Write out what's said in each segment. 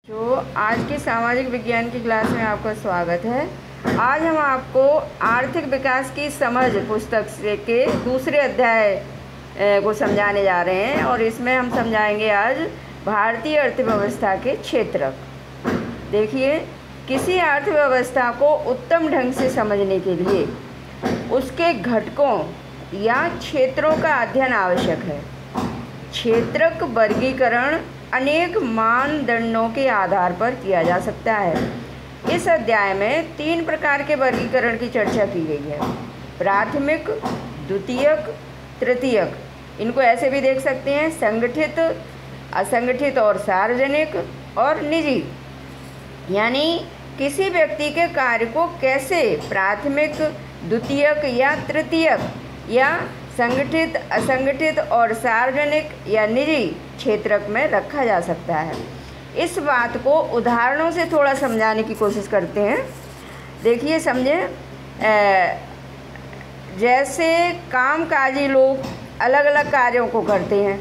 जो आज की सामाजिक विज्ञान की क्लास में आपका स्वागत है। आज हम आपको आर्थिक विकास की समझ पुस्तक से के दूसरे अध्याय को समझाने जा रहे हैं और इसमें हम समझाएंगे आज भारतीय अर्थव्यवस्था के क्षेत्रक। देखिए, किसी अर्थव्यवस्था को उत्तम ढंग से समझने के लिए उसके घटकों या क्षेत्रों का अध्ययन आवश्यक है। क्षेत्रक वर्गीकरण अनेक मानदंडों के आधार पर किया जा सकता है। इस अध्याय में 3 प्रकार के वर्गीकरण की चर्चा की गई है: प्राथमिक, द्वितीयक, तृतीयक। इनको ऐसे भी देख सकते हैं: संगठित, असंगठित और सार्वजनिक और निजी। यानी किसी व्यक्ति के कार्य को कैसे प्राथमिक, द्वितीयक या तृतीयक या संगठित, असंगठित और सार्वजनिक या निजी क्षेत्रक में रखा जा सकता है। इस बात को उदाहरणों से थोड़ा समझाने की कोशिश करते हैं। देखिए, समझें। जैसे कामकाजी लोग अलग अलग कार्यों को करते हैं,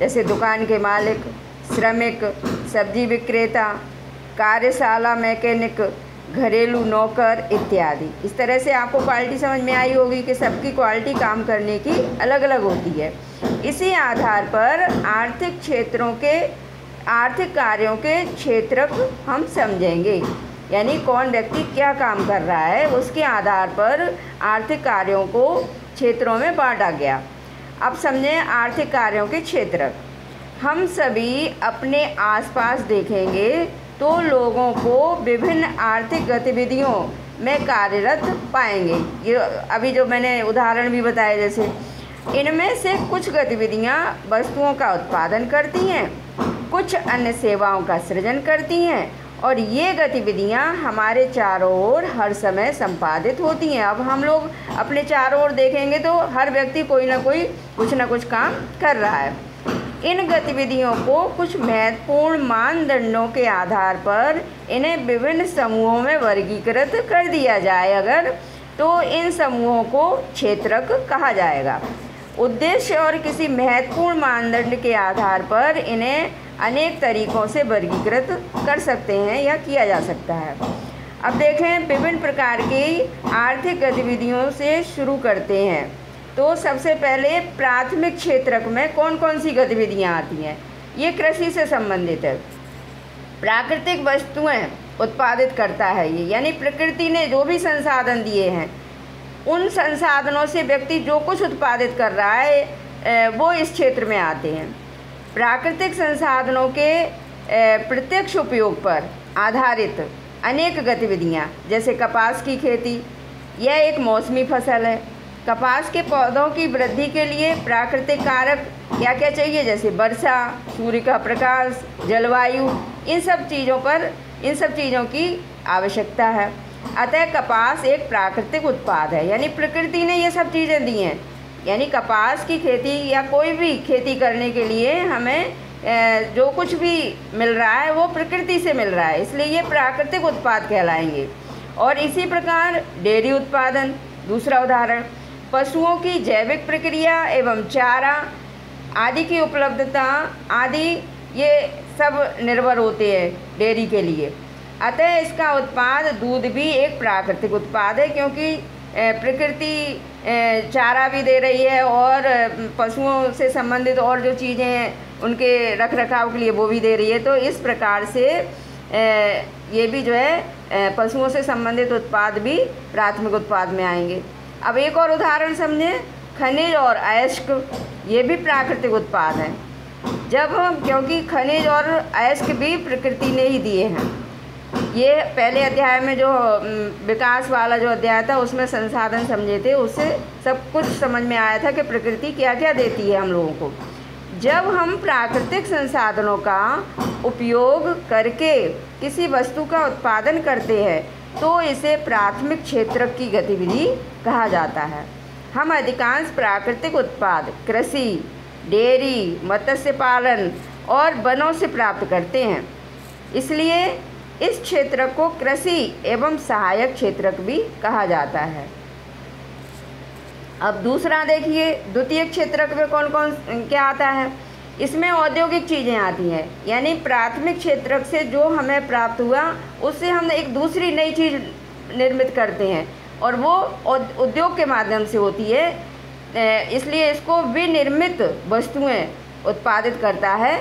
जैसे दुकान के मालिक, श्रमिक, सब्जी विक्रेता, कार्यशाला मैकेनिक, घरेलू नौकर इत्यादि। इस तरह से आपको क्वालिटी समझ में आई होगी कि सबकी क्वालिटी काम करने की अलग अलग होती है। इसी आधार पर आर्थिक कार्यों के क्षेत्रक हम समझेंगे। यानी कौन व्यक्ति क्या काम कर रहा है, उसके आधार पर आर्थिक कार्यों को क्षेत्रों में बांटा गया। अब समझें आर्थिक कार्यों के क्षेत्रक। हम सभी अपने आसपास देखेंगे तो लोगों को विभिन्न आर्थिक गतिविधियों में कार्यरत पाएंगे। ये अभी जो मैंने उदाहरण भी बताए, जैसे इनमें से कुछ गतिविधियां वस्तुओं का उत्पादन करती हैं, कुछ अन्य सेवाओं का सृजन करती हैं और ये गतिविधियां हमारे चारों ओर हर समय संपादित होती हैं। अब हम लोग अपने चारों ओर देखेंगे तो हर व्यक्ति कोई ना कोई कुछ ना कुछ काम कर रहा है। इन गतिविधियों को कुछ महत्वपूर्ण मानदंडों के आधार पर इन्हें विभिन्न समूहों में वर्गीकृत कर दिया जाए अगर, तो इन समूहों को क्षेत्रक कहा जाएगा। उद्देश्य और किसी महत्वपूर्ण मानदंड के आधार पर इन्हें अनेक तरीकों से वर्गीकृत कर सकते हैं या किया जा सकता है। अब देखें, विभिन्न प्रकार की आर्थिक गतिविधियों से शुरू करते हैं। तो सबसे पहले प्राथमिक क्षेत्रक में कौन कौन सी गतिविधियां आती हैं? ये कृषि से संबंधित है। प्राकृतिक वस्तुएं उत्पादित करता है ये, यानी प्रकृति ने जो भी संसाधन दिए हैं उन संसाधनों से व्यक्ति जो कुछ उत्पादित कर रहा है वो इस क्षेत्र में आते हैं। प्राकृतिक संसाधनों के प्रत्यक्ष उपयोग पर आधारित अनेक गतिविधियां, जैसे कपास की खेती, यह एक मौसमी फसल है। कपास के पौधों की वृद्धि के लिए प्राकृतिक कारक क्या क्या चाहिए, जैसे वर्षा, सूर्य का प्रकाश, जलवायु, इन सब चीज़ों की आवश्यकता है। अतः कपास एक प्राकृतिक उत्पाद है, यानी प्रकृति ने ये सब चीज़ें दी हैं। यानी कपास की खेती या कोई भी खेती करने के लिए हमें जो कुछ भी मिल रहा है वो प्रकृति से मिल रहा है, इसलिए ये प्राकृतिक उत्पाद कहलाएंगे। और इसी प्रकार डेयरी उत्पादन, दूसरा उदाहरण। पशुओं की जैविक प्रक्रिया एवं चारा आदि की उपलब्धता आदि ये सब निर्भर होते हैं डेयरी के लिए। अतः इसका उत्पाद दूध भी एक प्राकृतिक उत्पाद है, क्योंकि प्रकृति चारा भी दे रही है और पशुओं से संबंधित और जो चीज़ें हैं उनके रख रखाव के लिए वो भी दे रही है। तो इस प्रकार से ये भी जो है पशुओं से संबंधित उत्पाद भी प्राथमिक उत्पाद में आएंगे। अब एक और उदाहरण समझें, खनिज और अयस्क, ये भी प्राकृतिक उत्पाद हैं। क्योंकि खनिज और अयस्क भी प्रकृति ने ही दिए हैं। ये पहले अध्याय में जो विकास वाला जो अध्याय था उसमें संसाधन समझे थे, उससे सब कुछ समझ में आया था कि प्रकृति क्या क्या देती है हम लोगों को। जब हम प्राकृतिक संसाधनों का उपयोग करके किसी वस्तु का उत्पादन करते हैं तो इसे प्राथमिक क्षेत्रक की गतिविधि कहा जाता है। हम अधिकांश प्राकृतिक उत्पाद कृषि, डेयरी, मत्स्य पालन और वनों से प्राप्त करते हैं, इसलिए इस क्षेत्रक को कृषि एवं सहायक क्षेत्रक भी कहा जाता है। अब दूसरा देखिए, द्वितीयक क्षेत्रक में कौन कौन क्या आता है। इसमें औद्योगिक चीज़ें आती हैं, यानी प्राथमिक क्षेत्रक से जो हमें प्राप्त हुआ उससे हम एक दूसरी नई चीज़ निर्मित करते हैं और वो उद्योग के माध्यम से होती है, इसलिए इसको विनिर्मित वस्तुएं उत्पादित करता है।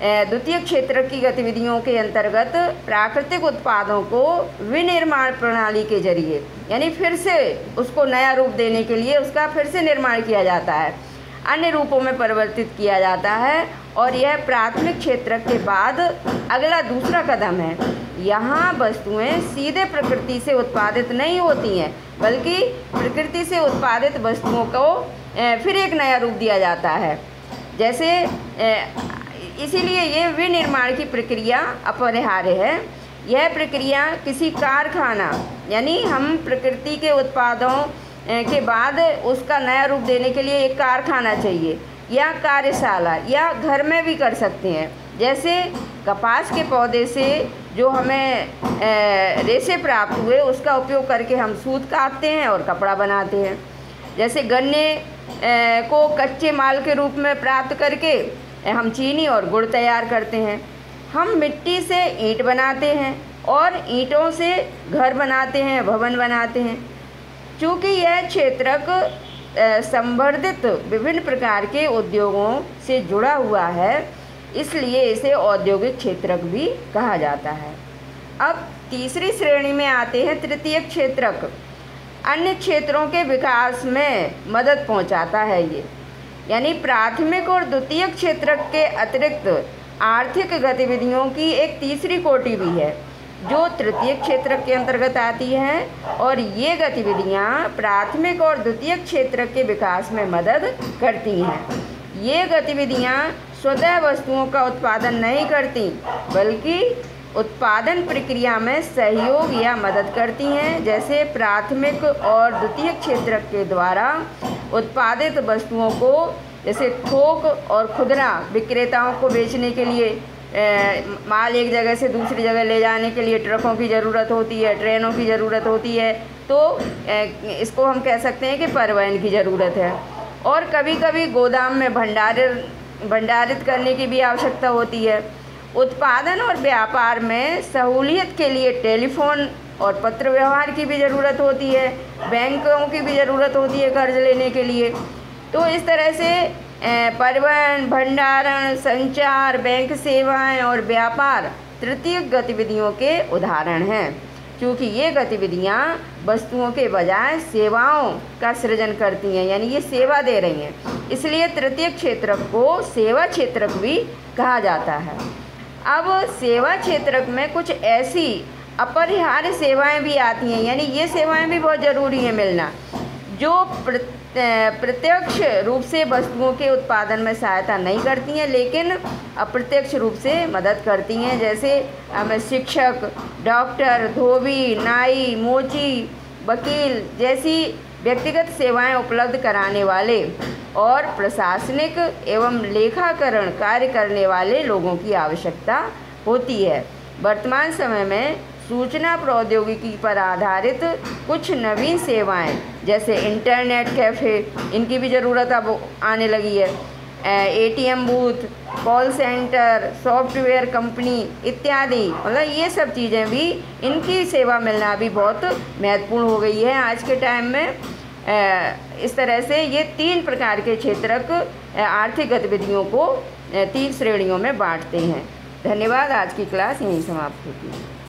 द्वितीयक क्षेत्रक की गतिविधियों के अंतर्गत प्राकृतिक उत्पादों को विनिर्माण प्रणाली के जरिए, यानी फिर से उसको नया रूप देने के लिए उसका फिर से निर्माण किया जाता है, अन्य रूपों में परिवर्तित किया जाता है। और यह प्राथमिक क्षेत्रक के बाद अगला दूसरा कदम है। यहाँ वस्तुएं सीधे प्रकृति से उत्पादित नहीं होती हैं, बल्कि प्रकृति से उत्पादित वस्तुओं को फिर एक नया रूप दिया जाता है। जैसे इसीलिए ये विनिर्माण की प्रक्रिया अपरिहार्य है। यह प्रक्रिया किसी कारखाना, यानी हम प्रकृति के उत्पादों के बाद उसका नया रूप देने के लिए एक कारखाना चाहिए या कार्यशाला, या घर में भी कर सकते हैं। जैसे कपास के पौधे से जो हमें रेशे प्राप्त हुए उसका उपयोग करके हम सूत काटते हैं और कपड़ा बनाते हैं। जैसे गन्ने को कच्चे माल के रूप में प्राप्त करके हम चीनी और गुड़ तैयार करते हैं। हम मिट्टी से ईंट बनाते हैं और ईंटों से घर बनाते हैं, भवन बनाते हैं। चूँकि यह क्षेत्रक संवर्धित विभिन्न प्रकार के उद्योगों से जुड़ा हुआ है, इसलिए इसे औद्योगिक क्षेत्रक भी कहा जाता है। अब तीसरी श्रेणी में आते हैं तृतीयक क्षेत्रक। अन्य क्षेत्रों के विकास में मदद पहुंचाता है ये, यानी प्राथमिक और द्वितीयक क्षेत्रक के अतिरिक्त आर्थिक गतिविधियों की एक तीसरी कोटि भी है जो तृतीयक क्षेत्रक के अंतर्गत आती हैं, और ये गतिविधियाँ प्राथमिक और द्वितीयक क्षेत्रक के विकास में मदद करती हैं। ये गतिविधियाँ स्वतः वस्तुओं का उत्पादन नहीं करती, बल्कि उत्पादन प्रक्रिया में सहयोग या मदद करती हैं। जैसे प्राथमिक और द्वितीयक क्षेत्रक के द्वारा उत्पादित वस्तुओं को जैसे थोक और खुदरा विक्रेताओं को बेचने के लिए माल एक जगह से दूसरी जगह ले जाने के लिए ट्रकों की ज़रूरत होती है, ट्रेनों की ज़रूरत होती है, तो इसको हम कह सकते हैं कि परिवहन की ज़रूरत है। और कभी कभी गोदाम में भंडारित करने की भी आवश्यकता होती है। उत्पादन और व्यापार में सहूलियत के लिए टेलीफोन और पत्र व्यवहार की भी ज़रूरत होती है, बैंकों की भी ज़रूरत होती है कर्ज लेने के लिए। तो इस तरह से परिवहन, भंडारण, संचार, बैंक सेवाएं और व्यापार तृतीयक गतिविधियों के उदाहरण हैं, क्योंकि ये गतिविधियाँ वस्तुओं के बजाय सेवाओं का सृजन करती हैं, यानी ये सेवा दे रही हैं। इसलिए तृतीयक क्षेत्रक को सेवा क्षेत्रक भी कहा जाता है। अब सेवा क्षेत्रक में कुछ ऐसी अपरिहार्य सेवाएं भी आती हैं, यानी ये सेवाएं भी बहुत ज़रूरी है मिलना, जो प्रत्यक्ष रूप से वस्तुओं के उत्पादन में सहायता नहीं करती हैं, लेकिन अप्रत्यक्ष रूप से मदद करती हैं। जैसे हमें शिक्षक, डॉक्टर, धोबी, नाई, मोची, वकील जैसी व्यक्तिगत सेवाएं उपलब्ध कराने वाले और प्रशासनिक एवं लेखाकरण कार्य करने वाले लोगों की आवश्यकता होती है। वर्तमान समय में सूचना प्रौद्योगिकी पर आधारित कुछ नवीन सेवाएं जैसे इंटरनेट कैफ़े, इनकी भी ज़रूरत अब आने लगी है। ATM booth, call centre, software company इत्यादि, मतलब ये सब चीज़ें भी, इनकी सेवा मिलना भी बहुत महत्वपूर्ण हो गई है आज के टाइम में। इस तरह से ये 3 प्रकार के क्षेत्रक आर्थिक गतिविधियों को 3 श्रेणियों में बांटते हैं। धन्यवाद। आज की क्लास यहीं समाप्त होती है।